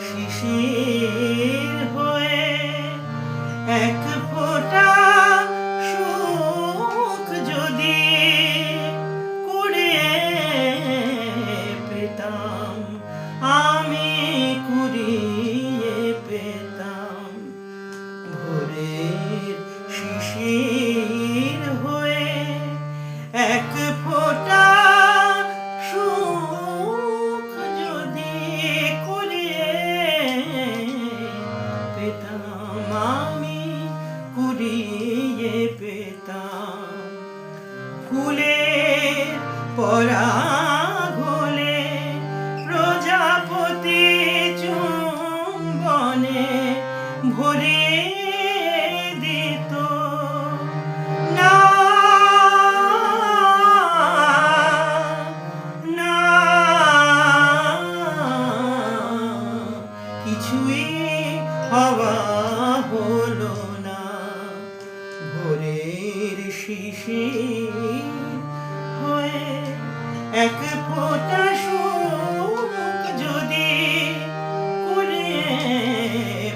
শিশির হয়ে এক ফোঁটা সুখ যদি কুড়িয়ে পেতাম, আমি কুড়িয়ে পেতাম। ভোরের শিশির হয়ে এক ফোঁটা আমি কুড়িয়ে পেতাম। ফুলের পরাগলে প্রজাপতি চুম্বনে ভরে দিত না, না কিছুই হওয়া হলো না। ভোরের শিশির হয়ে এক ফোঁটা সুখ যদি কুড়িয়ে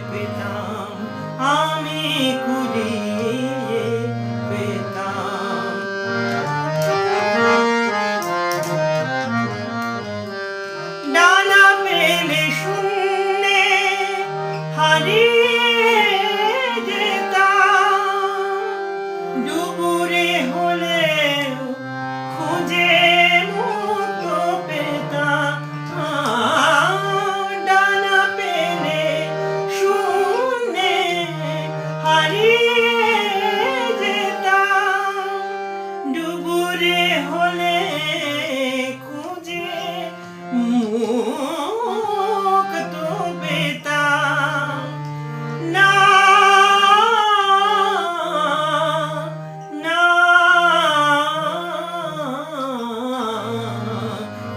পেতাম, আমি কুড়িয়ে পেতাম। ডানা পেলে শূন্যে হারিয়ে ডুবুরে হলেও খুঁজে মুক্ত পেতাম। ডানা পেলে শূন্যে হারিয়ে যেতাম, ডুবুরে হলে খুঁজে মুক্ত পেতাম। না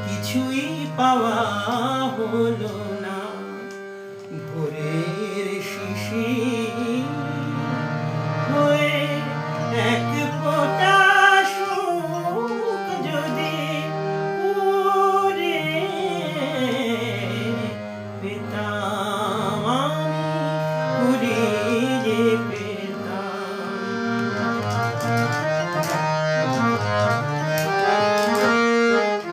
কিছুই পাওয়া হলো